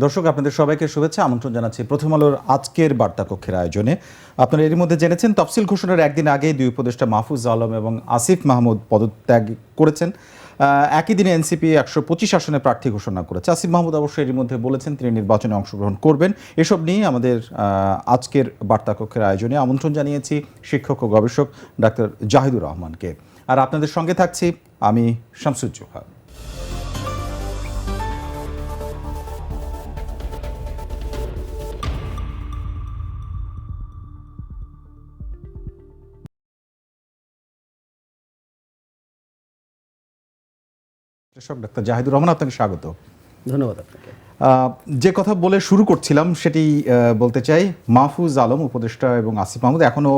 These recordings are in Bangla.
দর্শক, আপনাদের সবাইকে শুভেচ্ছা, আমন্ত্রণ জানাচ্ছি প্রথম আলোর আজকের বার্তা কক্ষের আয়োজনে। আপনারা এর মধ্যে জেনেছেন, তফসিল ঘোষণার একদিন আগে দুই উপদেষ্টা মাহফুজ আলম এবং আসিফ মাহমুদ পদত্যাগ করেছেন। একই দিনে এনসিপি 125 আসনে প্রার্থী ঘোষণা করেছে। আসিফ মাহমুদ অবশ্য এর মধ্যে বলেছেন তিনি নির্বাচনে অংশগ্রহণ করবেন। এসব নিয়ে আমাদের আজকের বার্তা কক্ষের আয়োজনে আমন্ত্রণ জানিয়েছি শিক্ষক ও গবেষক ডাক্তার জাহিদুর রহমানকে। আর আপনাদের সঙ্গে থাকছি আমি শামসুজ্জোহা। ডাক্তার জাহিদুর রহমান, আপনাকে স্বাগত। ধন্যবাদ আপনাকে। যে কথা বলে শুরু করছিলাম সেটি বলতে চাই, মাহফুজ আলম উপদেষ্টা এবং আসিফ মাহমুদ এখনও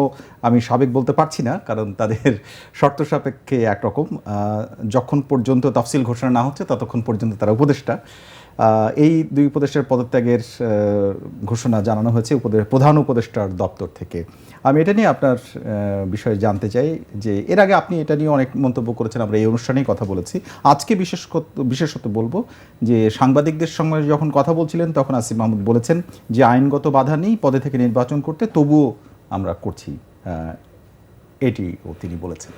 আমি সাবেক বলতে পারছি না, কারণ তাদের শর্ত সাপেক্ষে একরকম। যখন পর্যন্ত তফসিল ঘোষণা না হচ্ছে ততক্ষণ পর্যন্ত তারা উপদেষ্টা। এই দুই উপদেষ্টার পদত্যাগের ঘোষণা জানানো হয়েছে প্রধান উপদেষ্টার দপ্তর থেকে। আমি এটা নিয়ে আপনার বিষয়ে জানতে চাই যে এর আগে আপনি এটা নিয়ে অনেক মন্তব্য করেছেন, আমরা এই অনুষ্ঠানেই কথা বলেছি। আজকে বিশেষত বলবো যে সাংবাদিকদের সঙ্গে যখন কথা বলছিলেন তখন আসিফ মাহমুদ বলেছেন যে আইনগত বাধা নেই পদে থেকে নির্বাচন করতে, তবুও আমরা করছি, এটিও তিনি বলেছেন।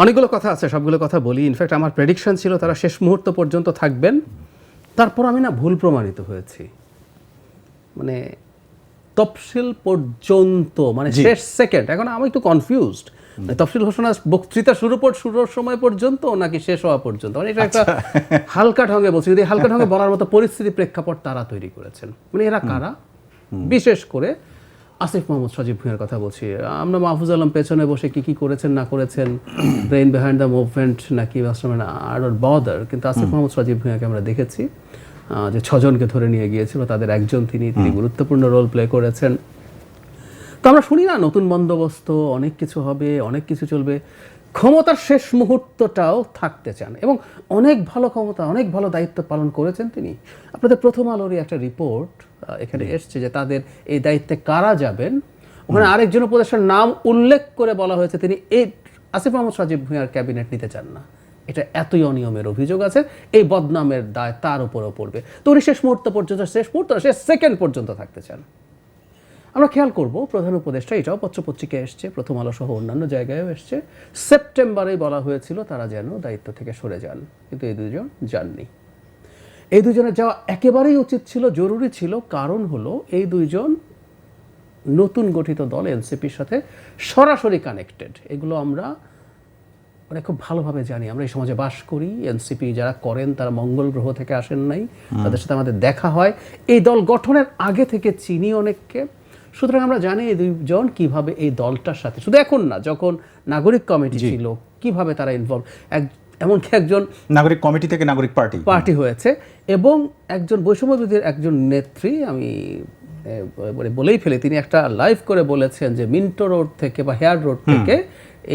অনেকগুলো কথা আছে, সবগুলো কথা বলি। ইনফ্যাক্ট আমার প্রেডিকশন ছিল তারা শেষ মুহূর্ত পর্যন্ত থাকবেন, তারপর আমি না ভুল প্রমাণিত হয়েছি। মানে তফসিল পর্যন্ত, মানে শেষ সেকেন্ড, এখন আমি একটু কনফিউজড। তফসিল ঘোষণা বক্তৃতা শুরুর সময় পর্যন্ত নাকি শেষ হওয়া পর্যন্ত, মানে এটা একটা হালকা ঢঙ্গে বলছি। যদি হালকা ঢঙ্গে বলার মতো পরিস্থিতি প্রেক্ষাপট তারা তৈরি করেছেন। মানে এরা কারা? বিশেষ করে আসিফ মাহমুদ সজীব ভুঁইয়ার কথা বলছি। আমরা মাহফুজ আলম পেছনে বসে কি করেছেন না করেছেন, ব্রেইন বিহাইন্ড দ্য মুভমেন্ট নাকি আই ডোন্ট বদার, কিন্তু আসিফ মাহমুদ সজীব ভুঁইয়াকে আমরা দেখেছি যে 6 জনকে ধরে নিয়ে গিয়েছিল, তাদের একজন তিনি গুরুত্বপূর্ণ রোল প্লে করেছেন। তো আমরা শুনি না নতুন বন্দোবস্ত, অনেক কিছু হবে, অনেক কিছু চলবে। ক্ষমতার শেষ মুহূর্তটাও থাকতে চান এবং অনেক ভালো ক্ষমতা, অনেক ভালো দায়িত্ব পালন করেছেন তিনি। আপনাদের প্রথম আলোরই একটা রিপোর্ট এখানে এসছে যে তাদের এই দায়িত্বে কারা যাবেন। ওখানে আরেকজন উপদেষ্টার নাম উল্লেখ করে বলা হয়েছে তিনি এই আসিফ মাহমুদ সজীব ভুঁইয়ার ক্যাবিনেট নিতে চান না। এটা এতই অনিয়মের অভিযোগ আছে, এই বদনামের দায় তার উপরেও পড়বে। তো উনি শেষ সেকেন্ড পর্যন্ত থাকতে চান। আমরা খেয়াল করব প্রধান উপদেষ্টা, এটাও পত্রপত্রিকায় এসছে, প্রথম আলো সহ অন্যান্য জায়গায়ও এসছে, সেপ্টেম্বরেই বলা হয়েছিল তারা যেন দায়িত্ব থেকে সরে যান, কিন্তু এই দুজন যাননি। এই দুজনের যাওয়া একেবারেই উচিত ছিল, জরুরি ছিল। কারণ হলো এই দুইজন নতুন গঠিত দল এনসিপির সাথে সরাসরি কানেক্টেড। এগুলো আমরা মানে খুব ভালোভাবে জানি। আমরা এই সমাজে বাস করি, এনসিপি যারা করেন তারা মঙ্গল গ্রহ থেকে আসেন নাই, তাদের সাথে আমাদের দেখা হয়। এই দল গঠনের আগে থেকে চিনি অনেককে, সুতরাং আমরা জানি এই দুইজন কিভাবে এই দলটার সাথে, শুধু এখন না, যখন নাগরিক কমিটি ছিল কিভাবে তারা ইনভলভ, এমনকি একজন নাগরিক কমিটি থেকে নাগরিক পার্টি হয়েছে এবং একজন বৈষম্যবিরোধীর একজন নেত্রী, আমি বলেই ফেলে, তিনি একটা লাইভ করে বলেছেন যে মিন্টো রোড থেকে বা হেয়ার রোড থেকে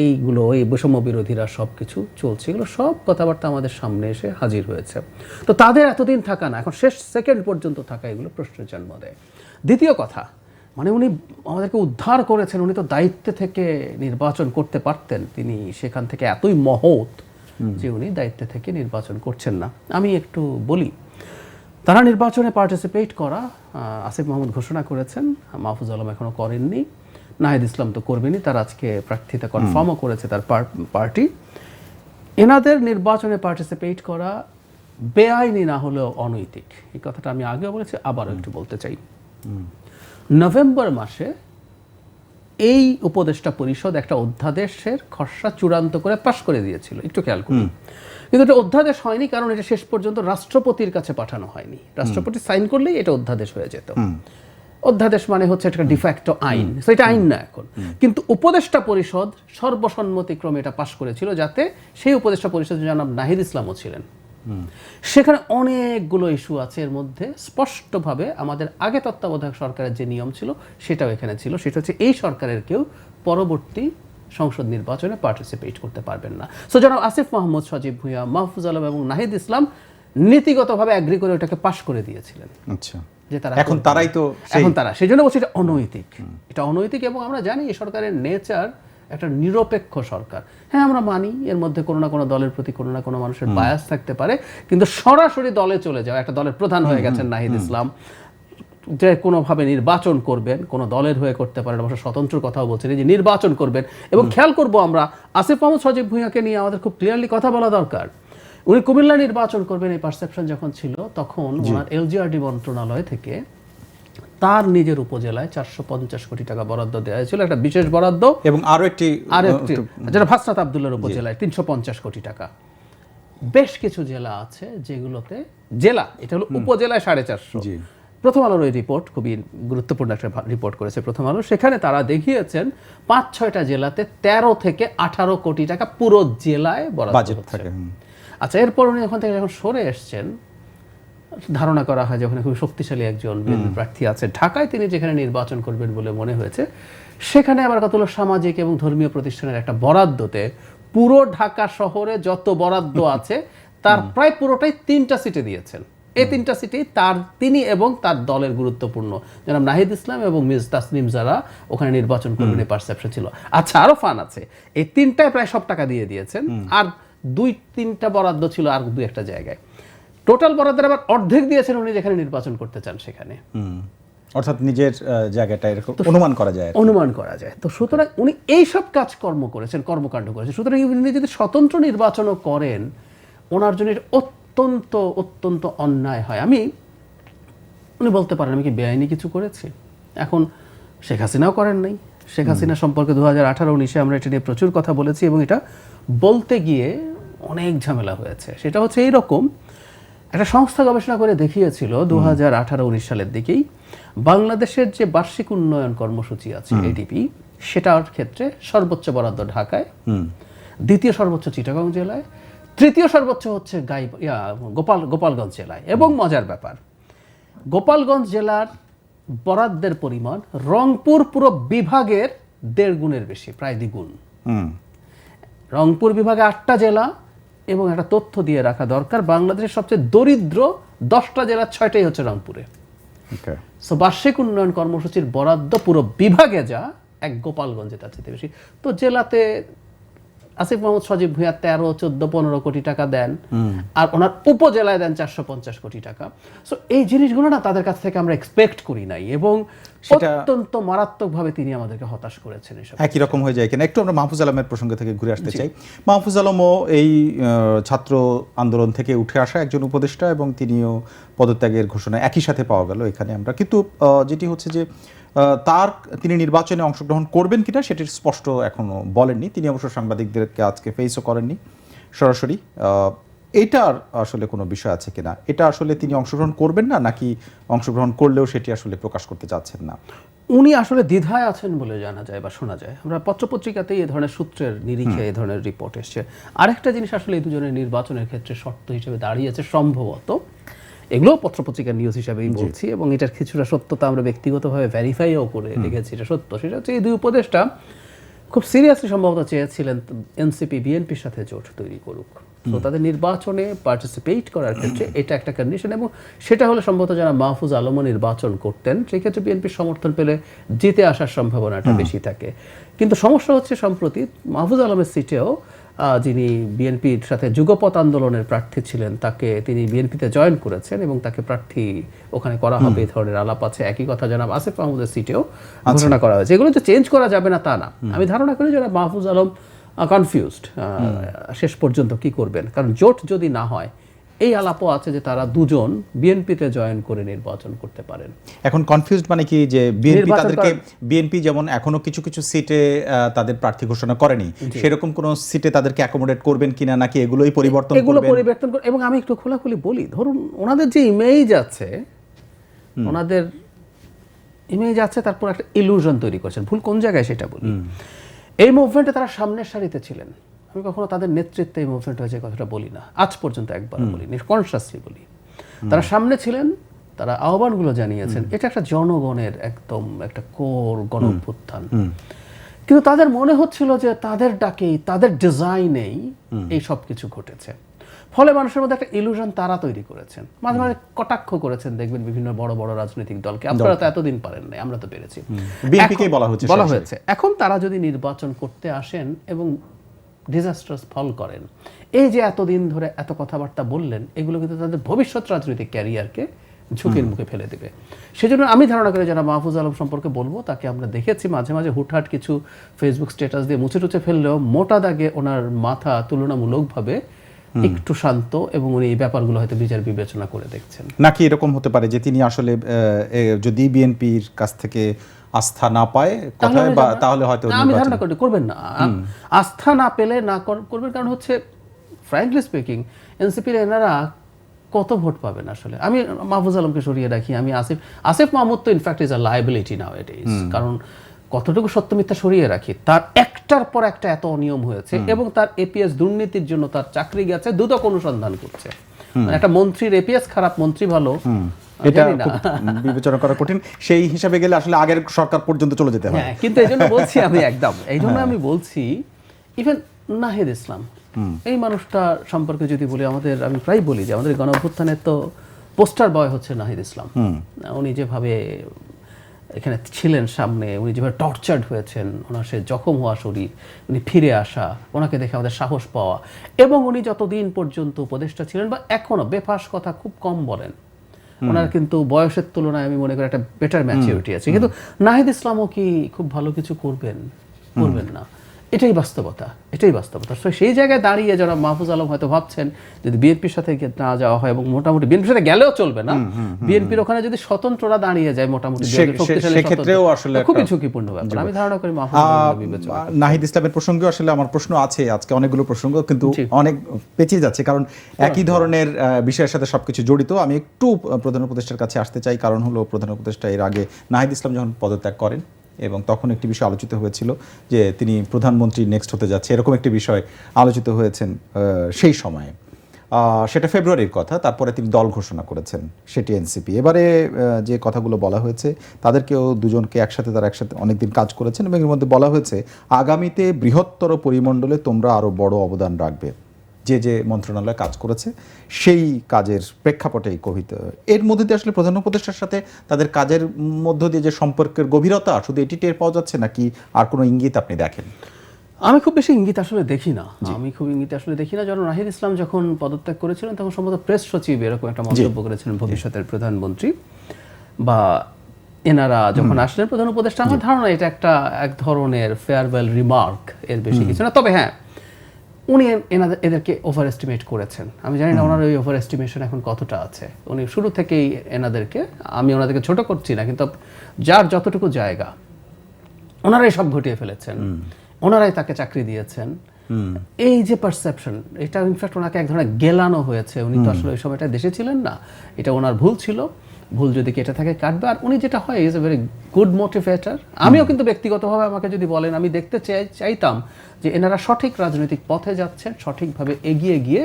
এইগুলো, এই বৈষম্য বিরোধীরা সব কিছু চলছে, এগুলো সব কথাবার্তা আমাদের সামনে এসে হাজির হয়েছে। তো তাদের এতদিন থাকা না, এখন শেষ সেকেন্ড পর্যন্ত থাকা, এগুলো প্রশ্নের জন্ম দেয়। দ্বিতীয় কথা, মানে উনি আমাদেরকে উদ্ধার করেছেন, উনি তো দায়িত্বে থেকে নির্বাচন করতে পারতেন, তিনি সেখান থেকে এতই মহৎ যে উনি দায়িত্বে থেকে নির্বাচন করছেন না। আমি একটু বলি, তারা নির্বাচনে পার্টিসিপেট করা আসিফ মাহমুদ ঘোষণা করেছেন, মাহফুজ আলম এখনও করেননি, নাহিদ ইসলাম তো করবেনি, তার আজকে প্রার্থিতা কনফার্মও করেছে তার পার্টি। এনাদের নির্বাচনে পার্টিসিপেট করা বেআইনি না হলেও অনৈতিক, এই কথাটা আমি আগেও বলেছি, আবারও একটু বলতে চাই। নভেম্বর মাসে এই উপদেষ্টা পরিষদ একটা অধ্যাদেশের খসড়া চূড়ান্ত করে পাশ করে দিয়েছিল, একটু খেয়াল করুন। কিন্তু এটা অধ্যাদেশ হয়নি, কারণ এটা শেষ পর্যন্ত রাষ্ট্রপতির কাছে পাঠানো হয়নি। রাষ্ট্রপতি সাইন করলেই এটা অধ্যাদেশ হয়ে যেত। অধ্যাদেশ মানে হচ্ছে একটা ডিফ্যাক্টো আইন, সেটা আইন না এখন। কিন্তু উপদেষ্টা পরিষদ সর্বসম্মতিক্রমে এটা পাশ করেছিল, যাতে সেই উপদেষ্টা পরিষদ জনাব নাহিদ ইসলামও ছিলেন। সেখানে অনেকগুলো ইস্যু আছে, এর মধ্যে স্পষ্টভাবে আমাদের আগে তত্ত্বাবধায়ক সরকারের যে নিয়ম ছিল সেটাও এখানে ছিল। সেটা হচ্ছে এই সরকারের কেউ পরবর্তী সংসদ নির্বাচনে পার্টিসিপেট করতে পারবেন না। সো জনাব আসিফ মাহমুদ সজীব ভুঁইয়া, মাহফুজ আলম এবং নাহিদ ইসলাম নীতিগতভাবে অ্যাগ্রি করে ওটাকে পাশ করে দিয়েছিলেন। আচ্ছা, যে তারা এখন তারাই তো এখন তারা, সেই জন্য বলছি এটা অনৈতিক। এটা অনৈতিক এবং আমরা জানি এই সরকারের নেচার একটা নিরপেক্ষ সরকার। হ্যাঁ, আমরা মানি এর মধ্যে কোনো না কোনো দলের প্রতি কোনো না কোনো মানুষের বায়াস থাকতে পারে, কিন্তু সরাসরি দলে চলে যাওয়া, একটা দলের প্রধান হয়ে গেছেন নাহিদ ইসলাম, যে কোনোভাবে নির্বাচন করবেন, কোনো দলের হয়ে করতে পারেন, অবশ্য স্বতন্ত্র কথাও বলছেন, এই যে নির্বাচন করবেন। এবং খেয়াল করবো আমরা আসিফ মাহমুদ সজীব ভুঁইয়াকে নিয়ে আমাদের খুব ক্লিয়ারলি কথা বলা দরকার। উনি কুমিল্লা নির্বাচন করবেন এই পারসেপশন যখন ছিল, তখন ওনার এলজিআরডি মন্ত্রণালয় থেকে তার নিজের উপজেলায় 450 কোটি টাকা বরাদ্দ দেওয়া হয়েছিল, একটা বিশেষ বরাদ্দ। এবং আরো একটি যেটা ভাসনাত আব্দুল্লাহর উপজেলায় 350 কোটি টাকা। বেশ কিছু জেলা আছে যেগুলোতে, জেলা এটা হলো উপজেলায় 450। প্রথম আলোর ওই রিপোর্ট খুবই গুরুত্বপূর্ণ একটা রিপোর্ট করেছে প্রথম আলো, সেখানে তারা দেখিয়েছেন 5-6টা জেলাতে 13 থেকে 18 কোটি টাকা পুরো জেলায় বরাদ্দ থাকে। আচ্ছা, এরপর উনি ওখান থেকে যখন সরে এসছেন, ধারণা করা হয় যে ওখানে খুব শক্তিশালী একজন প্রার্থী আছে ঢাকায়, তিনি যেখানে নির্বাচন করবেন বলে মনে হয়েছে, সেখানে আবার কতগুলো সামাজিক এবং ধর্মীয় প্রতিষ্ঠানের একটা বরাদ্দতে পুরো ঢাকা শহরে যত বরাদ্দ আছে তার প্রায় পুরোটাই 3টা সিটে দিয়েছেন। এই 3টা সিটেই তিনি এবং তার দলের গুরুত্বপূর্ণ জনাব নাহিদ ইসলাম এবং মিস তাসনিম যারা ওখানে নির্বাচন করবেন এই পারসেপশন ছিল। আচ্ছা, আরো ফান আছে, এই 3টায় প্রায় সব টাকা দিয়ে দিয়েছেন, আর 2-3টা বরাদ্দ ছিল আর 2-1টা জায়গায়। টোটাল বরাদ্দের আবার অর্ধেক দিয়েছেন উনি যেখানে নির্বাচন করতে চান সেখানে, অর্থাৎ নিজের জায়গাটা এরকম অনুমান করা যায়। তো সুতরাং উনি এইসব কাজকর্ম করেছেন, কর্মকাণ্ড করেছেন। সুতরাং উনি যদি স্বতন্ত্র নির্বাচনও করেন, ওনার জন্য অত্যন্ত অত্যন্ত অন্যায় হয়। উনি বলতে পারেন আমি কি বেআইনি কিছু করেছি? এখন শেখ হাসিনাও করেন নাই। শেখ হাসিনা সম্পর্কে 2018-19 আমরা এটা নিয়ে প্রচুর কথা বলেছি, এবং এটা বলতে গিয়ে অনেক ঝামেলা হয়েছে। সেটা হচ্ছে এইরকম, একটা সংস্থা গবেষণা করে দেখিয়েছিল 2018-19 সালের দিকেই বাংলাদেশের যে বার্ষিক উন্নয়ন কর্মসূচি আছে এডিপি, সেটার ক্ষেত্রে সর্বোচ্চ বরাদ্দ ঢাকায়, দ্বিতীয় সর্বোচ্চ চিটাগং জেলায়, তৃতীয় সর্বোচ্চ হচ্ছে গোপালগঞ্জ জেলায়। এবং মজার ব্যাপার, গোপালগঞ্জ জেলার বরাদ্দের পরিমাণ রংপুর পুরো বিভাগের 1.5 গুণের বেশি, প্রায় দ্বিগুণ। রংপুর বিভাগে 8টা জেলা, এবং একটা তথ্য দিয়ে রাখা দরকার, বাংলাদেশের সবচেয়ে দরিদ্র 10টা জেলার 6টাই হচ্ছে রংপুরে। সো বার্ষিক উন্নয়ন কর্মসূচির বরাদ্দ পুরো বিভাগে যা, এক গোপালগঞ্জে তার চেয়ে বেশি। তো জেলাতে আসিফ মাহমুদ সজীব ভুঁইয়া 13, 14, 15 কোটি টাকা দেন, আর ওনার উপজেলায় দেন 450 কোটি টাকা। সো এই জিনিসগুলো না তাদের কাছ থেকে আমরা এক্সপেক্ট করি নাই, এবং অত্যন্ত মারাত্মকভাবে তিনি আমাদেরকে হতাশ করেছেন। একই রকম হয়ে যায় কিনা। একটু আমরা মাহফুজ আলমের প্রসঙ্গ থেকে ঘুরে আসতে চাই। মাহফুজ আলমও এই ছাত্র আন্দোলন থেকে উঠে আসা একজন উপদেষ্টা, এবং তিনিও পদত্যাগের ঘোষণা একই সাথে পাওয়া গেল এখানে আমরা। কিন্তু যেটি হচ্ছে যে তিনি নির্বাচনে অংশগ্রহণ করবেন কিনা সেটির স্পষ্ট এখনো বলেননি। তিনি অবশ্য সাংবাদিকদেরকে আজকে ফেসও করেননি সরাসরি। এটার আসলে কোনো বিষয় আছে কিনা, এটা আসলে তিনি অংশগ্রহণ করবেন না, নাকি অংশগ্রহণ করলেও সেটি আসলে প্রকাশ করতে চাচ্ছেন না? উনি আসলে দ্বিধায় আছেন বলে জানা যায় বা শোনা যায়। আমরা পত্রপত্রিকাতেই এই ধরনের সূত্রের নিরিখে এই ধরনের রিপোর্ট এসছে। আরেকটা জিনিস আসলে এই দুজনের নির্বাচনের ক্ষেত্রে শর্ত হিসেবে দাঁড়িয়েছে সম্ভবত, এগুলো পত্রপত্রিকার নিউজ হিসাবেই বলছি, এবং এটার কিছুটা সত্যতা আমরা ব্যক্তিগতভাবে ভেরিফাইও করে দেখেছি এটা সত্য। সেটা হচ্ছে এই দুই উপদেষ্টা খুব সিরিয়াসলি সম্ভবত চেয়েছিলেন এনসিপি বিএনপির সাথে জোট তৈরি করুক। তো তাদের নির্বাচনে পার্টিসিপেট করার ক্ষেত্রে এটা একটা কন্ডিশন, এবং সেটা হলে সম্ভবত যারা মাহফুজ আলমও নির্বাচন করতেন, সেক্ষেত্রে বিএনপির সমর্থন পেলে জিতে আসার সম্ভাবনাটা বেশি থাকে। কিন্তু সমস্যা হচ্ছে সম্প্রতি মাহফুজ আলমের সিটেও যিনি বিএনপির সাথে যুগপৎ আন্দোলনের প্রার্থী ছিলেন, তিনি বিএনপিতে জয়েন করেছেন, এবং তাকে প্রার্থী ওখানে করা হবে এই ধরনের আলাপ আছে। একই কথা জনাব আসিফ মাহমুদের সিটেও ঘোষণা করা হয়েছে। এগুলো তো চেঞ্জ করা যাবে না তা না। আমি ধারণা করি যারা মাহফুজ আলম কনফিউজড শেষ পর্যন্ত কি করবেন, কারণ জোট যদি না হয় এই আলাপও আছে যে তারা দুজন বিএনপিতে জয়েন করে নির্বাচন করতে পারেন। এখন কনফিউজড মানে কি, যে বিএনপি যেমন এখনো কিছু কিছু সিটে তাদের প্রার্থী ঘোষণা করেনি, সেরকম কোন সিটে তাদেরকে অ্যাকোমোডেট করবেন কিনা, নাকি এগুলোই পরিবর্তন করবেন? এবং আমি একটু খোলাখুলি বলি, ধরুন ওনাদের যে ইমেজ আছে, তারপর একটা ইলুশন তৈরি করছেন। ভুল কোন জায়গায় সেটা বলি। এই মুভমেন্টে তারা সামনের সারিতে ছিলেন। আমি কখনো তাদের নেতৃত্বে এই মুভমেন্ট হয়েছে কথাটা বলি না, আজ পর্যন্ত একবার বলিনি, কনসিয়াসলি বলি। তারা সামনে ছিলেন, তারা আহ্বানগুলো জানিয়েছেন। এটা একটা জনগণের একদম একটা কোর গণ অভ্যুত্থান। কিন্তু তাদের মনে হচ্ছিল যে তাদের ডাকেই, তাদের ডিজাইনেই এই সব কিছু ঘটেছে। ফলে মানুষের মধ্যে একটা ইলুশন তারা তৈরি করেছেন, মাঝে মাঝে কটাক্ষ করেছেন দেখবেন বিভিন্ন বড় বড় রাজনৈতিক দলকে, আপনারা তো এতদিন পারেন নাই, আমরা তো পেরেছি, বিএনপিকেই বলা হচ্ছে বলা হয়েছে। এখন তারা যদি নির্বাচন করতে আসেন এবং ডিজাস্টার্স ফল করেন, এই যে এতদিন ধরে এত কথাবার্তা বললেন, এগুলো কিন্তু তাদের ভবিষ্যৎ রাজনৈতিক ক্যারিয়ারকে ঝুঁকির মুখে ফেলে দেবে। সেজন্য আমি ধারণা করি যারা মাহফুজ আলম সম্পর্কে বলবো, তাকে আমরা দেখেছি মাঝে মাঝে হুটহাট কিছু ফেসবুক স্ট্যাটাস দিয়ে মুছে টুচে ফেললেও মোটা দাগে ওনার মাথা তুলনামূলকভাবে একটু শান্ত, এবং উনি এই ব্যাপারগুলো হয়তো বিচার বিবেচনা করে দেখছেন। নাকি এরকম হতে পারে যে তিনি আসলে যদি বিএনপির কাছ থেকে আস্থা না পায় কথায়, বা তাহলে হয়তো আমি ধারণা করি করবেন না, আস্থা না পেলে না করবেন। কারণ হচ্ছে ফ্র্যাঙ্কলি স্পিকিং এনসিপির এনারা কত ভোট পাবেন আসলে। আমি মাহফুজ আলমকে সরিয়ে রাখি, আমি আসিফ মাহমুদ তো in fact is a liability now it is, কারণ কতটুকু সত্য মিথ্যা সরিয়ে রাখি, তার একটার পর একটা এত অনিয়ম হয়েছে, এবং তার এপিএস দুর্নীতির জন্য তার চাকরি গেছে, দুদক অনুসন্ধান করছে। একটা মন্ত্রীর এপিএস খারাপ, মন্ত্রী ভালো, এটা বিবেচনা করা কঠিন। সেই হিসাবে গেলে আসলে আগের সরকার পর্যন্ত চলে যেতে হয়। কিন্তু এই জন্য বলছি আমি একদম, এই জন্য আমি বলছি ইভেন নাহিদ ইসলাম এই মানুষটা সম্পর্কে যদি বলি, আমি প্রায় বলি যে আমাদের গণ অভ্যুত্থানের তো পোস্টার বয় হচ্ছে নাহিদ ইসলাম। উনি যেভাবে এখানে ছিলেন সামনে, উনি যেভাবে টর্চার্ড হয়েছেন, ওনার সে জখম হওয়া শরীর, উনি ফিরে আসা, ওনাকে দেখে আমাদের সাহস পাওয়া, এবং উনি যতদিন পর্যন্ত উপদেষ্টা ছিলেন বা এখনো বেফাস কথা খুব কম বলেন, ওনার কিন্তু বয়সের তুলনায় আমি মনে করি একটা বেটার ম্যাচিউরিটি আছে। কিন্তু নাহিদ ইসলামও কি খুব ভালো কিছু করবেন না, এটাই বাস্তবতা। তো সেই জায়গায় দাঁড়িয়ে যারা মাহফুজ আলম হয়তো ভাবছেন যদি বিএনপির সাথে না যাওয়া হয়, এবং মোটামুটি বিএনপির সাথে গেলেও চলবে না, বিএনপির ওখানে যদি স্বতন্ত্ররা দাঁড়িয়ে যায় মোটামুটি, সেক্ষেত্রেও আসলে খুবই ঝুঁকিপূর্ণ ব্যাপার। আমি ধারণা করি মাহফুজ আলম বিবেচনা। নাহিদ ইসলামের প্রসঙ্গে আসলে আমার প্রশ্ন আছে, আজকে অনেকগুলো প্রসঙ্গ কিন্তু অনেক পেঁচিয়ে যাচ্ছে, কারণ একই ধরনের বিষয়ের সাথে সবকিছু জড়িত। আমি একটু প্রধান উপদেষ্টার কাছে আসতে চাই, কারণ হলো প্রধান উপদেষ্টা এর আগে নাহিদ ইসলাম যখন পদত্যাগ করেন, এবং তখন একটি বিষয় আলোচিত হয়েছিল যে তিনি প্রধানমন্ত্রী নেক্সট হতে যাচ্ছে, এরকম একটি বিষয় আলোচিত হয়েছেন সেই সময়ে। সেটা ফেব্রুয়ারির কথা। তারপরে তিনি দল ঘোষণা করেছেন, সেটি এনসিপি। এবারে যে কথাগুলো বলা হয়েছে, তাদেরকেও দুজনকে তারা একসাথে অনেকদিন কাজ করেছেন, এবং এর মধ্যে বলা হয়েছে আগামীতে বৃহত্তর পরিমণ্ডলে তোমরা আরও বড় অবদান রাখবে। যে মন্ত্রণালয় কাজ করেছে সেই কাজের প্রেক্ষাপটেই কহিত। এর মধ্যে দিয়ে আসলে প্রধান উপদেষ্টার সাথে তাদের কাজের মধ্য দিয়ে যে সম্পর্কের গভীরতা, শুধু এটি টের পাওয়া যাচ্ছে নাকি আর কোনো ইঙ্গিত আপনি দেখেন? আমি খুব বেশি ইঙ্গিত আসলে দেখি না। যখন নাহিদ ইসলাম যখন পদত্যাগ করেছিলেন, তখন সম্ভবত প্রেস সচিব এরকম একটা মন্তব্য করেছিলেন, ভবিষ্যতের প্রধানমন্ত্রী বা এনারা যখন আসলেন প্রধান উপদেষ্টা। আমার ধারণা এটা এক ধরনের ফেয়ারওয়েল রিমার্ক, এর বেশি কিছু না। তবে হ্যাঁ, উনি এদেরকে ওভার এস্টিমেট করেছেন। আমি জানি না ওনার ওই ওভার এস্টিমেশন এখন কতটা আছে। উনি শুরু থেকেই আমি ওনাদেরকে ছোট করছি না, কিন্তু যার যতটুকু জায়গা ওনারাই সব ঘটিয়ে ফেলেছেন, ওনারাই তাকে চাকরি দিয়েছেন। এই যে পারসেপশন, এটা ইনফ্যাক্ট ওনাকে এক ধরনের গেলানো হয়েছে। উনি তো আসলে ওই সময়টা দেশে ছিলেন না, এটা ওনার ভুল ছিল। ভুল যদি কেটে থাকে কাটবে। আর উনি যেটা হয় is a very good motivator. আমিও কিন্তু ব্যক্তিগতভাবে আমাকে যদি বলেন, আমি দেখতে চাইতাম যে এনারা সঠিক রাজনৈতিক পথে যাচ্ছেন, সঠিকভাবে এগিয়ে গিয়ে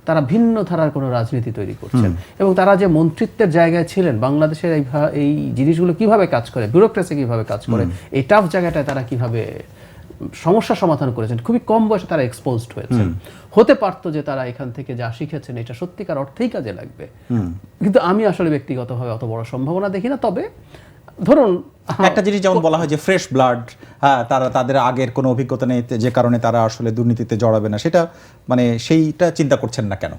তারা ভিন্ন ধারার কোনো রাজনীতি তৈরি করছেন, এবং তারা যে মন্ত্রিত্বের জায়গায় ছিলেন, বাংলাদেশের এই জিনিসগুলো কিভাবে কাজ করে, ব্যুরোক্রেসি কিভাবে কাজ করে, এই টাফ জায়গাটায় তারা কিভাবে সমস্যা সমাধান করেছেন, খুবই কম বয়সে তারা এক্সপোজড হয়েছেন। হতে পারতো যে তারা এখান থেকে যা শিখেছেন এটা সত্যিকার অর্থেই কাজে লাগবে, কিন্তু আমি আসলে ব্যক্তিগতভাবে অত বড় সম্ভাবনা দেখি না। তবে ধরুন একটা জিনিস যেমন বলা হয় যে ফ্রেশ ব্লাড, তাদের আগের কোনো অভিজ্ঞতা নেই, যে কারণে তারা আসলে দুর্নীতিতে জড়াবে না, সেটা সেইটা চিন্তা করছেন না কেন?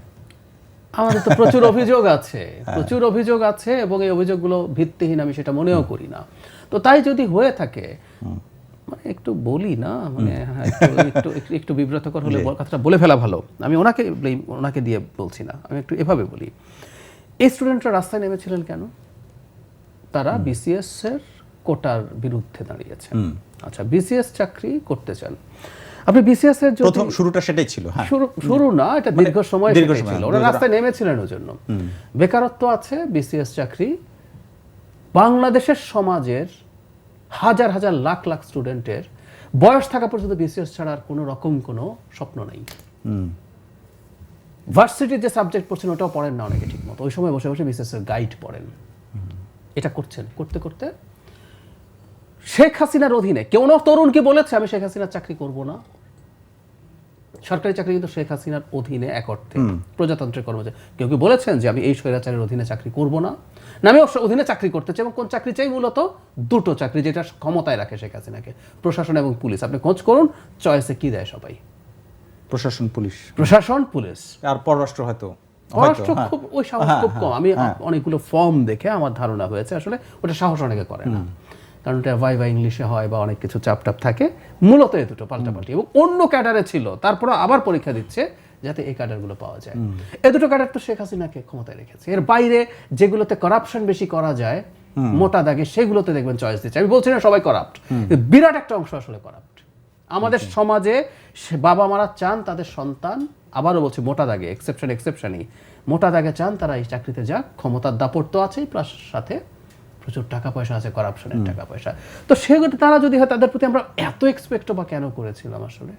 আমাদের তো প্রচুর অভিযোগ আছে, এবং এই অভিযোগগুলো ভিত্তিহীন আমি সেটা মনেও করি না। তো তাই যদি হয়ে থাকে, একটু বলি না, একটু বিব্রতকর হলে কথাটা বলে ফেলা ভালো। আমি ওনাকে দিয়ে বলছি না, আমি একটু এভাবে বলি। এই স্টুডেন্টরা রাস্তায় নেমেছিলেন কেন? তারা বিসিএস এর কোটার বিরুদ্ধে দাঁড়িয়েছেন। আচ্ছা, বিসিএস চাকরি করতে চান আপনি, বিসিএস এর প্রথম শুরুটা সেটাই ছিল। শুরু না, এটা দীর্ঘ সময় ছিল। ওরা রাস্তায় নেমেছিলেন ওর জন্য। বেকারত্ব আছে, বিসিএস চাকরি বাংলাদেশের সমাজের হাজার হাজার লাখ লাখ স্টুডেন্টের বয়স থাকা পর্যন্ত বিসিএস ছাড়া আর কোনো রকম কোনো স্বপ্ন নেই। ভার্সিটির যে সাবজেক্ট পড়ছেন ওটাও পড়েন না অনেকে ঠিক মতো, ওই সময় বসে বসে বিসিএস এর গাইড পড়েন। এটা করতে করতে শেখ হাসিনার অধীনে কেউ তরুণ কি বলেছে আমি শেখ হাসিনার চাকরি করব না? সরকারি চাকরি কিন্তু শেখ হাসিনার অধীনে এক অর্থে প্রজাতন্ত্রের কর্মচারী। কেউ কেউ বলেছেন যে আমি এই স্বৈরাচারের অধীনে চাকরি করব না, আমি অবশ্য অধীনে চাকরি করতে চাই, এবং কোন চাকরি চাই? মূলত দুটো চাকরি যেটা ক্ষমতায় রাখে শেখ হাসিনাকে, প্রশাসন এবং পুলিশ। আপনি খোঁজ করুন চয়েসে কি দেয় সবাই, প্রশাসন, পুলিশ, প্রশাসন, পুলিশ আর পররাষ্ট্র হয়তো পররাষ্ট্র খুব ওই সাহস খুব কম। আমি অনেকগুলো ফর্ম দেখে আমার ধারণা হয়েছে আসলে ওটা সাহস অনেকে করে না, কারণ এটা ভাইভা ইংলিশে হয় বা অনেক কিছু চাপটাপ থাকে। মূলত এই দুটো পাল্টাপাল্টি, এবং অন্য ক্যাডারে ছিল, তারপরে আবার পরীক্ষা দিচ্ছে যাতে এই ক্যাডারগুলো পাওয়া যায়। এই দুটো ক্যাডার তো শেখ হাসিনাকে ক্ষমতায় রেখেছে। এর বাইরে যেগুলোতে করাপশন বেশি করা যায় মোটা দাগে, সেগুলোতে দেখবেন চয়েস দিচ্ছে। আমি বলছি না সবাই করাপ্ট, বিরাট একটা অংশ আসলে করাপ্ট। আমাদের সমাজে বাবা মারা চান তাদের সন্তান, আবারও বলছি মোটা দাগে, এক্সেপশনই মোটা দাগে চান তারা এই চাকরিতে যাক, ক্ষমতার দাপট তো আছেই, প্লাস সাথে প্রচুর টাকা পয়সা আছে, করাপশনের টাকা পয়সা। তো সেগুলো তারা যদি হয়, তাদের প্রতি আমরা এত এক্সপেক্ট বা কেন করেছিলাম আসলে?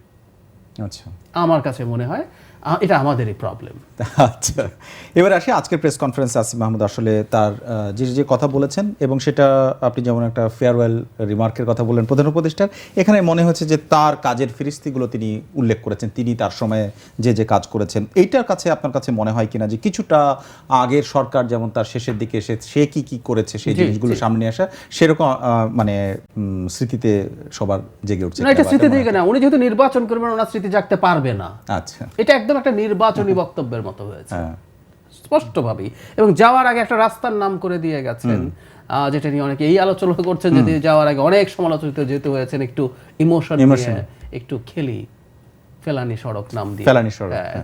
আচ্ছা, আমার কাছে মনে হয় এটা আমাদেরই প্রবলেম। আচ্ছা, এবার আসি আজকের প্রেস কনফারেন্সে আসিফ মাহমুদ আসলে তার যে কথা বলেছেন, এবং সেটা আপনি যেমন একটা ফেয়ারওয়েল রিমার্কের কথা বললেন প্রধান উপদেষ্টার, এখানে মনে হচ্ছে যে তার কাজের ফিরিস্তিগুলো তিনি উল্লেখ করেছেন, তিনি তার সময়ে যে কাজ করেছেন। এইটার কাছে আপনার কাছে মনে হয় কিনা যে কিছুটা আগের সরকার যেমন তার শেষের দিকে এসে সে কি করেছে সেই জিনিসগুলো সামনে আসা, সেরকম মানে স্মৃতিতে সবার জেগে উঠছে? না, এটা স্মৃতি থেকে না, উনি যেহেতু নির্বাচন করবেন ওনার স্মৃতি জাগতে পারবে না। আচ্ছা, এটা একদম একটা নির্বাচনী বক্তব্যের মতো হয়েছে স্পষ্টভাবেই, এবং যাওয়ার আগে একটা রাস্তার নাম করে দিয়ে গেছেন, যেটা নিয়ে অনেকে এই আলোচনা করছেন যে যাওয়ার আগে অনেক সমালোচিত যেতে হয়েছেন একটু ইমোশন নিয়ে, একটু ফেলানি সড়ক নাম দিয়ে।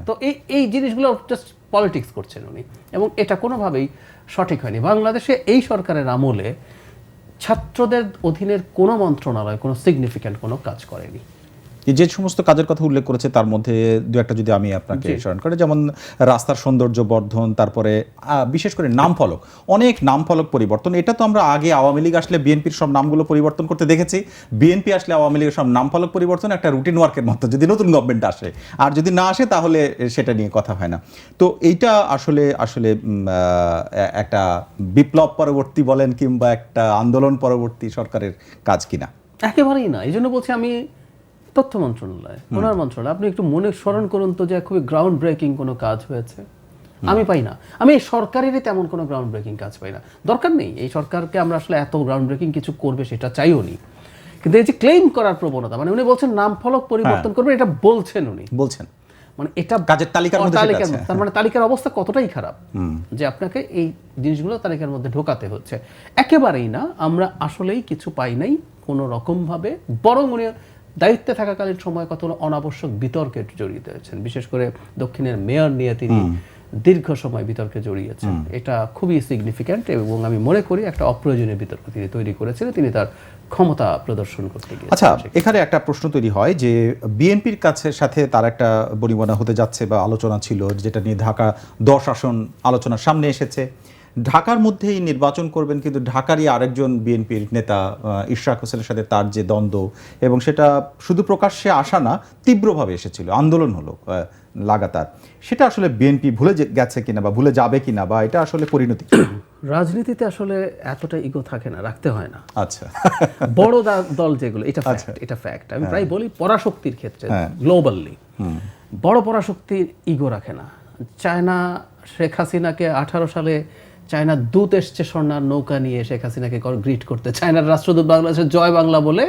তো এই জিনিসগুলো জাস্ট পলিটিক্স করছেন উনি, এবং এটা কোনোভাবেই সঠিক হয়নি। বাংলাদেশে এই সরকারের আমলে ছাত্রদের অধীনের কোনো মন্ত্রণালয় কোনো সিগনিফিক্যান্ট কোনো কাজ করেনি। যে সমস্ত কাজের কথা উল্লেখ করেছে তার মধ্যে দু একটা যদি আমি আপনাকে স্মরণ করি, যেমন রাস্তার সৌন্দর্য বর্ধন, তারপরে বিশেষ করে নাম ফলক, অনেক নাম ফলক পরিবর্তন। এটা তো আমরা আগে আওয়ামী লীগ আসলে বিএনপির সব নামগুলো পরিবর্তন করতে দেখেছি, বিএনপি আসলে আওয়ামী লীগের সব নাম ফলক পরিবর্তন একটা রুটিন ওয়ার্কের মতো, যদি নতুন গভর্নমেন্ট আসে, আর যদি না আসে তাহলে সেটা নিয়ে কথা হয় না। তো এইটা আসলে একটা বিপ্লব পরবর্তী বলেন কিংবা একটা আন্দোলন পরবর্তী সরকারের কাজ কিনা? একেবারেই না। এই জন্য বলছি আমি তথ্য মন্ত্রণালয়, ওনার মন্ত্রণালয়, আপনি একটু মনে স্মরণ করুন তো যে খুবই গ্রাউন্ড ব্রেকিং কোনো কাজ হয়েছে? আমি পাই না। আমি এই সরকারেরই তেমন কোনো গ্রাউন্ড ব্রেকিং কাজ পাই না। দরকার নেই এই সরকারকে আমরা আসলে এত গ্রাউন্ড ব্রেকিং কিছু করবে সেটা চাইও নি, কিন্তু এই যে ক্লেম করার প্রবণতা, মানে উনি বলছেন নাম ফলক পরিবর্তন করবে, এটা বলছেন উনি, বলছেন মানে এটা কাজের তালিকার মধ্যে, তার মানে তালিকার অবস্থা কতটাই খারাপ যে আপনাকে এই জিনিসগুলো তালিকার মধ্যে ঢোকাতে হচ্ছে। একেবারেই না, আমরা আসলেই কিছু পাই নাই কোনো রকম ভাবে, বরং উনি দায়িত্বে থাকাকালীন সময় কতগুলো অনাবশ্যক বিতর্কে জড়িত হয়েছেন। বিশেষ করে দক্ষিণের মেয়র নিয়ে তিনি দীর্ঘ সময় বিতর্কে জড়িয়েছেন, এটা খুবই সিগনিফিক্যান্ট, এবং আমি মনে করি একটা অপ্রয়োজনীয় বিতর্ক তিনি তৈরি করেছিলেন, তিনি তার ক্ষমতা প্রদর্শন করতে গিয়ে। আচ্ছা, এখানে একটা প্রশ্ন তৈরি হয় যে বিএনপির কাছে সাথে তার একটা বনিবনা হতে যাচ্ছে বা আলোচনা ছিল, যেটা নিয়ে ঢাকা 10 আসন আলোচনার সামনে এসেছে। ঢাকার মধ্যেই নির্বাচন করবেন, কিন্তু ঢাকারই আরেকজন বিএনপির নেতা ইশরাক হোসেনের সাথে তার যে দ্বন্দ্ব, এবং সেটা শুধু প্রকাশ্যে আসা না, তীব্রভাবে এসেছিল, আন্দোলন হলো লাগাতার। সেটা আসলে বিএনপি ভুলে গেছে কিনা বা ভুলে যাবে কিনা, বা এটা আসলে পরিণতি? রাজনীতিতে আসলে এতটা ইগো থাকে না, রাখতে হয় না। আচ্ছা, বড় দল যেগুলো, এটা ফ্যাক্ট। আমি প্রায় বলি পরাশক্তির ক্ষেত্রে গ্লোবালি বড় পরাশক্তি ইগো রাখে না। চায়না শেখ হাসিনাকে 18 সালে চায়নার দূত এসছে স্বর্ণার নৌকা নিয়ে শেখ হাসিনাকে গ্রিট করতে, চায়নার রাষ্ট্রদূত বাংলাদেশের জয় বাংলা বলে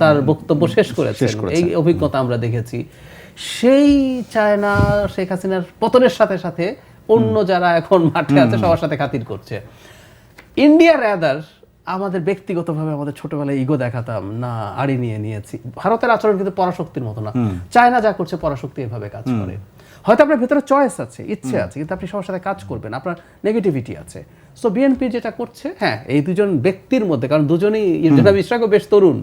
তার বক্তব্য শেষ করেছেন। এই অভিজ্ঞতা আমরা দেখেছি। সেই চায়না শেখ হাসিনার পতনের সাথে সাথে অন্য যারা এখন মাঠে আছে সবার সাথে খাতির করছে। ইন্ডিয়া রাদার আমাদের ব্যক্তিগতভাবে আমাদের ছোটবেলায় ইগো দেখাতাম না, আড়ি নিয়েছি। ভারতের আচরণ কিন্তু পরাশক্তির মতো না। চায়না যা করছে পরাশক্তি এভাবে কাজ করে। হয়তো আপনার ভেতরে চয়েস আছে, ইচ্ছে আছে, কিন্তু আপনি সবার সাথে কাজ করবেন, আপনার নেগেটিভিটি আছে। সো বিএনপি যেটা করছে, হ্যাঁ, এই দুজন ব্যক্তির মধ্যে, কারণ দুজনেই জনাব ইশরাকও বেশ তরুণ,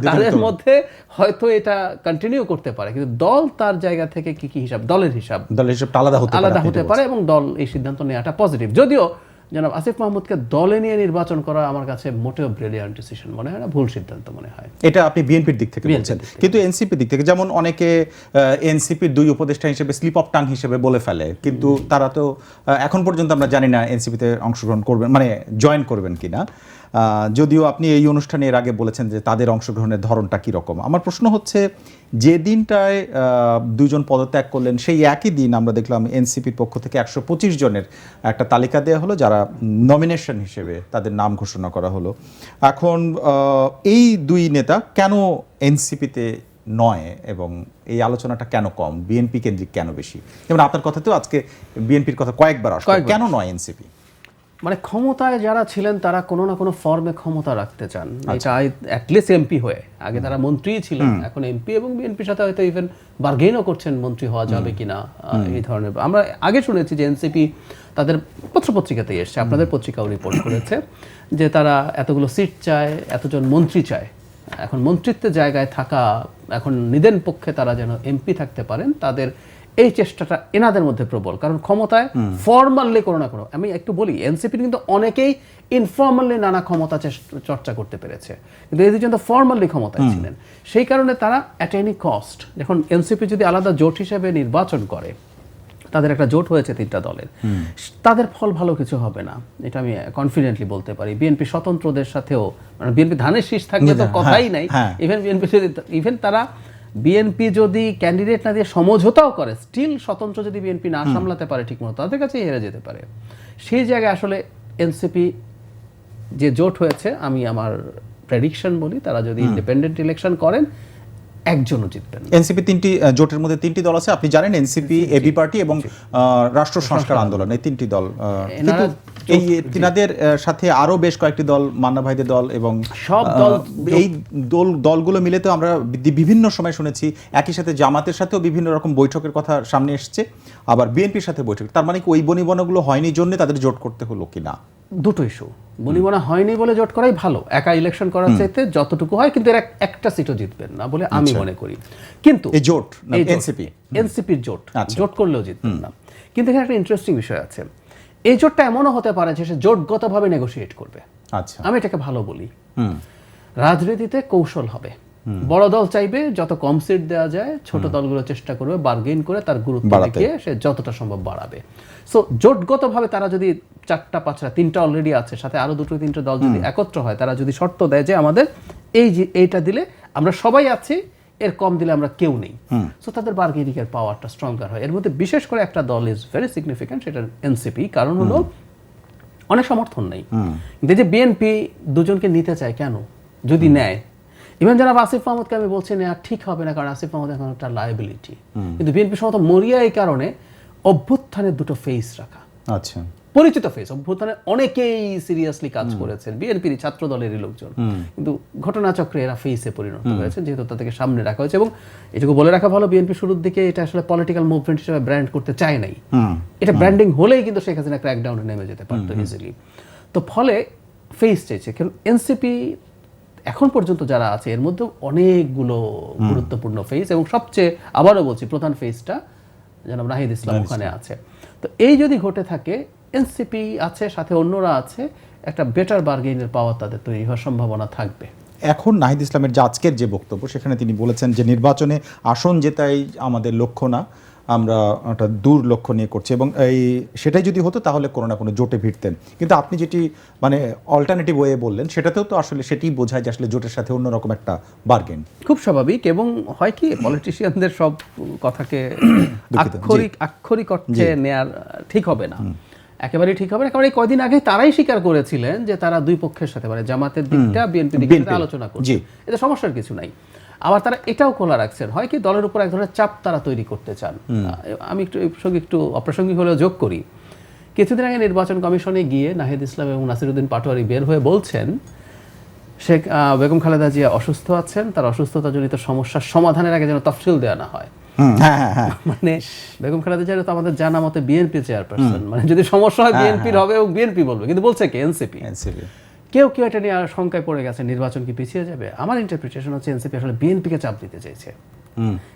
তাদের মধ্যে হয়তো এটা কন্টিনিউ করতে পারে, কিন্তু দল তার জায়গা থেকে কি হিসাব, দলের হিসাবটা আলাদা হতে পারে, এবং দল এই সিদ্ধান্ত নেওয়াটা পজিটিভ। যদিও জনাব আসিফ মাহমুদকে দলে নিয়ে নির্বাচন করা আমার কাছে মোটেও ব্রিলিয়ান্ট ডিসিশন মনে হয় না, ভুল সিদ্ধান্ত মনে হয়। এটা আপনি বিএনপির দিক থেকে বলছেন, কিন্তু এনসিপির দিক থেকে যেমন অনেকে এনসিপির 2 উপদেষ্টা হিসেবে স্লিপ অফ টাং হিসেবে বলে ফেলে, কিন্তু তারা তো এখন পর্যন্ত আমরা জানি না এনসিপিতে অংশগ্রহণ করবেন, মানে জয়েন করবেন কিনা। যদিও আপনি এই অনুষ্ঠানে এর আগে বলেছেন যে তাদের অংশগ্রহণের ধরনটা কীরকম। আমার প্রশ্ন হচ্ছে যে দিনটায় দুজন পদত্যাগ করলেন সেই একই দিন আমরা দেখলাম এনসিপির পক্ষ থেকে 125 জনের একটা তালিকা দেওয়া হলো যারা নমিনেশন হিসেবে তাদের নাম ঘোষণা করা হলো। এখন এই দুই নেতা কেন এনসিপিতে নয় এবং এই আলোচনাটা কেন কম, বিএনপি কেন্দ্রিক কেন বেশি? যেমন আপনার কথাতেও আজকে বিএনপির কথা কয়েকবার আসলো, কেন নয় এনসিপি? মানে ক্ষমতায় যারা ছিলেন তারা কোনো না কোনো ফর্মে ক্ষমতা রাখতে চান, এটা অ্যাটলিস্ট এমপি হয়ে। আগে তারা মন্ত্রী ছিলেন, এখন এমপি, এবং বিএনপির সাথে হয়তো ইভেন বার্গেইনও করছেন মন্ত্রী হওয়া যাবে কিনা এই ধরনের। আমরা আগে শুনেছি যে এনসিপি তাদের পত্রপত্রিকাতেই এসছে, আপনাদের পত্রিকাও রিপোর্ট করেছে যে তারা এতগুলো সিট চায়, এতজন মন্ত্রী চায়। এখন মন্ত্রিত্বের জায়গায় থাকা, এখন নিদেন পক্ষে তারা যেন এমপি থাকতে পারেন, তাদের এই চেষ্টাটা এনাদের মধ্যে প্রবল। কারণ ক্ষমতায় ফর্মালি কোনো না কোনো, আমি একটু বলি, এনসিপির কিন্তু অনেকেই ইনফর্মালি নানা ক্ষমতা চর্চা করতে পেরেছে, কিন্তু এই দুজন তো ফর্মালি ক্ষমতায় ছিলেন। সেই কারণে তারা অ্যাট এনি কস্ট, যখন এনসিপি যদি আলাদা জোট হিসেবে নির্বাচন করে, তাদের একটা জোট হয়েছে 3টা দলের, তাদের ফল ভালো কিছু হবে না, এটা আমি কনফিডেন্টলি বলতে পারি। বিএনপি স্বতন্ত্রদের সাথেও, মানে বিএনপি ধানের শীষ থাকলে তো কথাই নাই, ইভেন তারা বিএনপি যদি ক্যান্ডিডেট না দিয়ে সমঝোতাও করে, স্টিল স্বতন্ত্র যদি বিএনপি না সামলাতে পারে ঠিকমতো, তাদের কাছেই হেরে যেতে পারে। সেই জায়গায় আসলে এনসিপি যে জোট হয়েছে, আমি আমার প্রেডিকশন বলি, তারা যদি ইন্ডিপেন্ডেন্ট ইলেকশন করেন একজনও জিতবেন। এনসিপি জোটের মধ্যে 3টি দল আছে, আপনি জানেন, এনসিপি, এবি পার্টি এবং রাষ্ট্র সংস্কার আন্দোলন, এই 3টি দল। কিন্তু এই তিনাদের সাথে আরো বেশ কয়েকটি দল, মান্না ভাইদের দল এবং সব দল, এই দলগুলো মিলে তো আমরা বিভিন্ন সময় শুনেছি একই সাথে জামাতের সাথেও বিভিন্ন রকম বৈঠকের কথা সামনে এসছে, আবার বিএনপির সাথে বৈঠক। তার মানে কি ওই বনিবনাগুলো হয়নি জন্য তাদের জোট করতে হলো কিনা? দুটো ইস্যু। বনিবনা হয়নি বলে জোট করাই ভালো, একা ইলেকশন করার চাইতে যতটুকু হয়, কিন্তু এরা একটা সিটও জিতবেন না বলে আমি মনে করি। কিন্তু এই জোট এনসিপির জোট করলেও জিতবেন না। কিন্তু এখানে একটা ইন্টারেস্টিং বিষয় আছে, এই জোটটা এমনও হতে পারে যে সে জোটগতভাবে নেগোশিয়েট করবে। আচ্ছা, আমি এটাকে ভালো বলি। রাজনীতিতে কৌশল হবে, বড় দল চাইবে যত কম সিট দেওয়া যায়, ছোট দলগুলো চেষ্টা করবে বার্গেইন করে তার গুরুত্ব দেখিয়ে সে যতটা সম্ভব বাড়াবে। সো জোটগতভাবে তারা যদি 4টা 5টা 3টা অলরেডি আছে, সাথে আরো 2টো 3টে দল যদি একত্র হয়, তারা যদি শর্ত দেয় যে আমাদের এইটা দিলে আমরা সবাই আছি, এর কম দিলে আমরা কেউ নেই, সো তাদের বার্গেনিং এর পাওয়ারটা স্ট্রঙ্গার হয়। এর মধ্যে বিশেষ করে একটা দল ইজ ভেরি সিগনিফিক্যান্ট, সেটা এনসিপি। কারণ হলো অনেক সমর্থন নেই, কিন্তু যে বিএনপি দুজনকে নিতে চায় কেন, যদি নেয়, ইভেন যারা আসিফ মাহমুদকে আমি বলছি না ঠিক হবে না, কারণ আসিফ মাহমুদ এখন একটা লায়াবিলিটি, কিন্তু বিএনপি সম্ভবত মরিয়া এই কারণে অভ্যুত্থানের দুটো ফেস রাখা। আচ্ছা, পরিচিত ফেস, অভ্যুত্থানে অনেকেই সিরিয়াসলি কাজ করেছেন, বিএনপির ছাত্র দলেরই লোকজন, কিন্তু ঘটনাচক্রে এরা ফেসে পরিণত হয়েছে, যেহেতু তাদেরকে সামনে রাখা হয়েছে। এবং এটুকু বলে রাখা ভালো, বিএনপি শুরুর দিকে এটা আসলে পলিটিক্যাল মুভমেন্ট হিসেবে ব্র্যান্ড করতে চায় নাই। এটা ব্র্যান্ডিং হলেই কিন্তু শেখ হাসিনা ক্র্যাকডাউনে নেমে যেতে পারতো ইজিলি। তো ফলে ফেস চেয়েছে, কারণ এনসিপি এখন পর্যন্ত যারা আছে এর মধ্যে অনেকগুলো গুরুত্বপূর্ণ ফেস, এবং সবচেয়ে আবারও বলছি প্রধান ফেসটা জনাব নাহিদ ইসলাম ওখানে আছে। তো এই যদি ঘটে থাকে, এনসিপি আছে, সাথে অন্যরা আছে, একটা বেটার বার্গেইনের পাওয়ার তাদের তৈরি হওয়ার সম্ভাবনা থাকবে। এখন নাহিদ ইসলামের যে আজকের যে বক্তব্য, সেখানে তিনি বলেছেন যে নির্বাচনে আসন জেতাই আমাদের লক্ষ্য না, আমরা একটা দূর লক্ষ্য নিয়ে করছি, এবং সেটাই যদি হতো তাহলে কোনো না কোনো জোটে ভিড়তেন। কিন্তু আপনি যেটি মানে অল্টারনেটিভ ওয়ে বললেন, সেটাতেও তো আসলে সেটি বোঝায় যে আসলে জোটের সাথে অন্যরকম একটা বার্গেন। খুব স্বাভাবিক, এবং হয় কি পলিটিশিয়ানদের সব কথাকে আক্ষরিক অর্থে নেয়ার ঠিক হবে না, একেবারেই ঠিক হবে না। কারণ এই কয়দিন আগে তারাই স্বীকার করেছিলেন যে তারা দুই পক্ষের সাথে, মানে জামাতের দিকটা বিএনপির দিকটা আলোচনা করছে, এতে সমস্যার কিছু নাই। আবার তারা এটাও খোলা রাখছেন, হয় কি দলের উপর এক ধরনের চাপ তারা তৈরি করতে চান। আমি একটু অপ্রাসঙ্গিক হলেও যোগ করি, কিছুদিন আগে নির্বাচন কমিশনে গিয়ে নাহিদ ইসলাম এবং নাসিরউদ্দিন পাটোয়ারি বের হয়ে বলছেন শেখ বেগম খালেদা জিয়া অসুস্থ আছেন, তার অসুস্থতাজনিত সমস্যার সমাধানের আগে যেন তফসিল দেওয়া না হয়। মানে বেগম খালেদা জিয়া তো আমাদের জানা মতে বিএনপি চেয়ারপারসন, মানে যদি সমস্যা হয় বিএনপির হবে এবং বিএনপি বলবে, কিন্তু বলছে কি এনসিপি। কেউ এটা নিয়ে শঙ্কায় পড়ে গেছে, নির্বাচন কি পিছিয়ে যাবে? আমার ইন্টারপ্রিটেশন হচ্ছে এনসিপি আসলে বিএনপিকে চাপ দিতে চাইছে,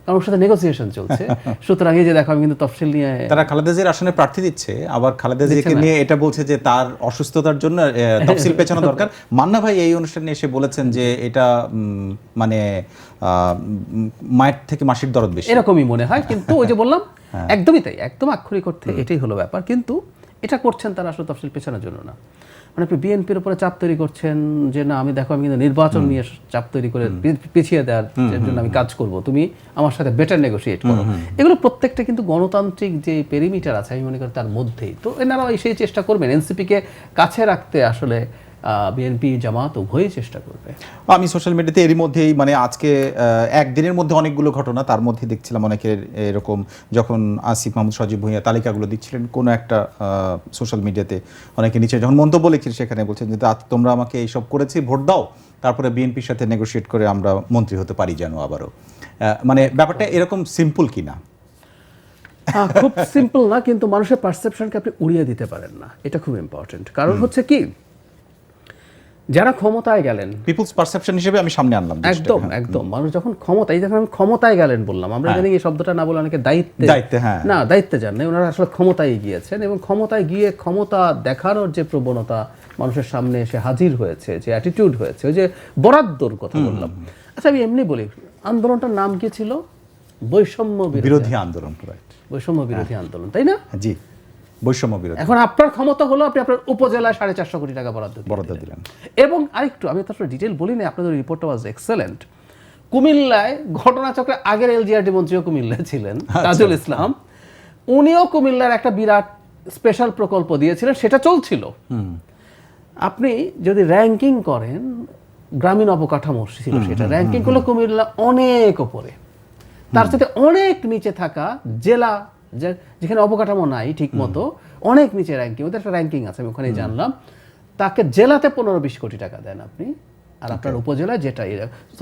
কারণ ওর সাথে নেগোসিয়েশন চলছে। সুতরাং এই যে দেখো, আমি কিন্তু তফসিল নিয়ে, তারা খালেদা জিয়ার আসনে প্রার্থী দিচ্ছে, আবার খালেদা জিয়াকে নিয়ে এটা বলছে যে তার অসুস্থতার জন্য তফসিল পেছানো দরকার। মান্না ভাই এই অনুষ্ঠানে এসে বলেছেন যে এটা মানে মায়ের থেকে মাসির দরদ বেশি, এরকমই মনে হয়। কিন্তু ওই যে বললাম, একদমই তাই, একদম আক্ষরিক অর্থে এটাই হলো ব্যাপার। কিন্তু এটা করছেন তারা আসলে তফসিল পেছানোর জন্য না। মানে আপনি বিএনপির উপরে চাপ তৈরি করছেন যে না আমি দেখো আমি কিন্তু নির্বাচন নিয়ে চাপ তৈরি করে পিছিয়ে দেওয়ার জন্য আমি কাজ করব, তুমি আমার সাথে বেটার নেগোশিয়েট করো। এগুলো প্রত্যেকটা কিন্তু গণতান্ত্রিক যে পেরিমিটার আছে আমি মনে করি তার মধ্যেই। তো এনারাও সেই চেষ্টা করবেন, এনসিপিকে কাছে রাখতে আসলে বিএনপি জামাত উভয়ই চেষ্টা করবে। আমি সোশ্যাল মিডিয়াতে এরই মধ্যেই মানে আজকে একদিনের মধ্যে অনেকগুলো ঘটনা, তার মধ্যে দেখছিলাম অনেকের এরকম যখন আসিফ মাহমুদ সজীব ভুঁইয়া তালিকাগুলো দিচ্ছিলেন কোনো একটা সোশ্যাল মিডিয়াতে অনেকে নিচে যখন মন্তব্য লিখছেন সেখানে বলছেন যে তোমরা আমাকে এইসব করেছি, ভোট দাও, তারপরে বিএনপির সাথে নেগোশিয়েট করে আমরা মন্ত্রী হতে পারি যেন আবারও। মানে ব্যাপারটা এরকম সিম্পল কিনা? খুব সিম্পল না, কিন্তু মানুষের পারসেপশনকে আপনি উড়িয়ে দিতে পারেন না, এটা খুব ইম্পর্টেন্ট। কারণ হচ্ছে কি, যারা ক্ষমতায় গেলেন, পিপলস পারসেপশন হিসেবে আমি সামনে আনলাম। একদম একদম মানুষ যখন ক্ষমতায়, যখন আমি ক্ষমতায় গেলেন বললাম, আমরা জানি এই শব্দটা না বলে অনেকে দায়িত্বে না, দায়িত্বে যান না, ওনারা আসলে ক্ষমতায় গিয়েছেন এবং ক্ষমতায় গিয়ে ক্ষমতা দেখানোর যে প্রবণতা মানুষের সামনে এসে হাজির হয়েছে, যে অ্যাটিটিউড হয়েছে, ওই যে বরাদ্দর কথা বললাম। আচ্ছা আমি এমনি বলি, আন্দোলনটার নাম কি ছিল? বৈষম্য বিরোধী আন্দোলন। বৈষম্য বিরোধী আন্দোলন, তাই না? জি, বৈষম্য বিরোধী। এখন আপনার ক্ষমতা হলো আপনি আপনার উপজেলায় 450 কোটি টাকা বরাদ্দ দিলেন। এবং আরেকটু আমি তো আসলে ডিটেল বলি না, আপনাদের রিপোর্টটা ওয়াজ এক্সেলেন্ট। কুমিল্লায় ঘটনাচক্রে আগের এলজিআরডি মন্ত্রীও কুমিল্লায় ছিলেন, তাজুল ইসলাম, উনিও কুমিল্লার একটা বিরাট স্পেশাল প্রকল্প দিয়েছিলেন, সেটা চলছিল। আপনি যদি র্যাঙ্কিং করেন, গ্রামীণ অবকাঠামো ছিল সেটা, র্যাঙ্কিং করলে কুমিল্লা অনেক ওপরে, তার সাথে অনেক নিচে থাকা জেলা যেখানে অবকাঠামো নাই ঠিক মতো, অনেক নিচে র্যাঙ্কিং, ওদের একটা র্যাঙ্কিং আছে, আমি ওখানে জানলাম, তাকে জেলাতে 15-20 কোটি টাকা দেন আপনি, আর আপনার উপজেলায় যেটা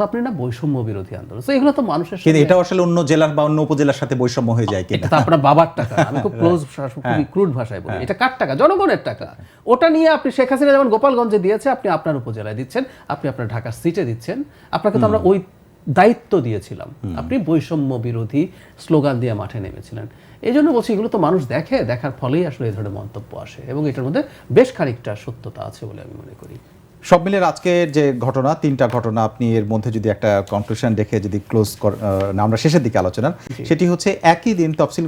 আপনি না বৈষম্য বিরোধী আন্দোলন। তো এগুলো তো মানুষের সাথে, এটা আসলে অন্য জেলার বা অন্য উপজেলার সাথে বৈষম্য হয়ে যায় কিনা? এটা আপনার বাবার টাকা, আমি খুব ক্লোজ, খুবই ক্রুড ভাষায় বলি, এটা কার টাকা? জনগণের টাকা। ওটা নিয়ে আপনি শেখ হাসিনা যেমন গোপালগঞ্জে দিয়েছে, আপনি আপনার উপজেলায় দিচ্ছেন, আপনি আপনার ঢাকার সিটে দিচ্ছেন, আপনাকে তো আমরা ওই দায়িত্ব দিয়েছিলাম, আপনি বৈষম্য বিরোধী স্লোগান দিয়ে মাঠে নেমেছিলেন। এই জন্য বলছি এগুলো তো মানুষ দেখে, দেখার ফলেই আসলে এই ধরনের মন্তব্য আসে, এবং এটার মধ্যে বেশ খানিকটা সত্যতা আছে বলে আমি মনে করি। সব মিলে আজকের যে ঘটনা, 3টা ঘটনা, আপনি এর মধ্যে যদি একটা কনক্লুশন রেখে যদি ক্লোজ না, আমরা শেষের দিকে আলোচনা, সেটি হচ্ছে একই দিন তফসিল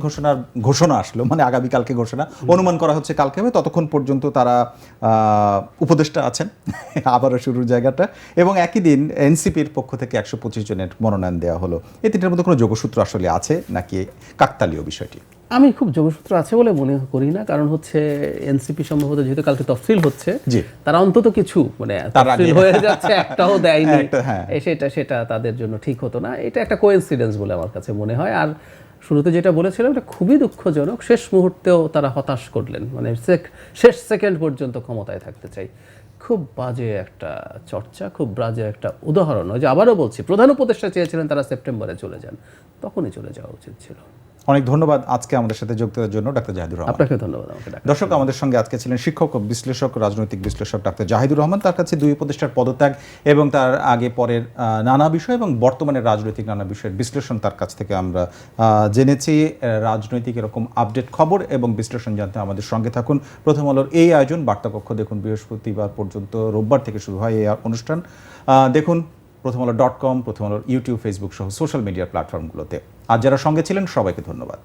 ঘোষণা আসলো, মানে আগামীকালকে ঘোষণা অনুমান করা হচ্ছে কালকে হবে, ততক্ষণ পর্যন্ত তারা উপদেষ্টা আছেন আবারও শুরুর জায়গাটা, এবং একই দিন এনসিপির পক্ষ থেকে 125 জনের মনোনয়ন দেওয়া হলো। এই 3টার মধ্যে কোনো যোগসূত্র আসলে আছে নাকি কাকতালীয় বিষয়টি? আমি খুব যোগসূত্র আছে বলে মনে করি না, কারণ হচ্ছে এনসিপি সম্ভবত যেহেতু কালকে তফসিল হচ্ছে, তারা অন্তত কিছু মানে তফসিল হয়ে যাচ্ছে একটাও দেয়নি, সেটা তাদের জন্য ঠিক হতো না। এটা একটা কোইন্সিডেন্স বলে আমার কাছে মনে হয়। আর শুরুতে যেটা বলেছিলাম, এটা খুবই দুঃখজনক, শেষ মুহূর্তেও তারা হতাশ করলেন, মানে শেষ সেকেন্ড পর্যন্ত ক্ষমতায় থাকতে চাই। খুব বাজে একটা চর্চা, খুব বাজে একটা উদাহরণ। ওই যে আবারও বলছি, প্রধান উপদেষ্টা চেয়েছিলেন তারা সেপ্টেম্বরে চলে যান, তখনই চলে যাওয়া উচিত ছিল। অনেক ধন্যবাদ আজকে আমাদের সাথে যোগ দেওয়ার জন্য ডাক্তার জাহিদুর রহমান। আপনাকে ধন্যবাদ আমাকে ডাকার। দর্শক, আমাদের সঙ্গে আজকে ছিলেন শিক্ষক ও বিশ্লেষক, রাজনৈতিক বিশ্লেষক ডাক্তার জাহিদুর রহমান। তার কাছে 2 উপদেষ্টার পদত্যাগ এবং তার আগে পরের নানা বিষয় এবং বর্তমানের রাজনৈতিক নানা বিষয়ের বিশ্লেষণ তার কাছ থেকে আমরা জেনেছি। রাজনৈতিক এরকম আপডেট খবর এবং বিশ্লেষণ জানতে আমাদের সঙ্গে থাকুন। প্রথম আলোর এই আয়োজন বার্তাকক্ষ দেখুন বৃহস্পতিবার পর্যন্ত, রোববার থেকে শুরু হয় এই অনুষ্ঠান। দেখুন prothomalo.com, প্রথম আলোর ইউটিউব, ফেসবুক সহ সোশ্যাল মিডিয়া প্ল্যাটফর্মগুলোতে। আর যারা সঙ্গে ছিলেন সবাইকে ধন্যবাদ।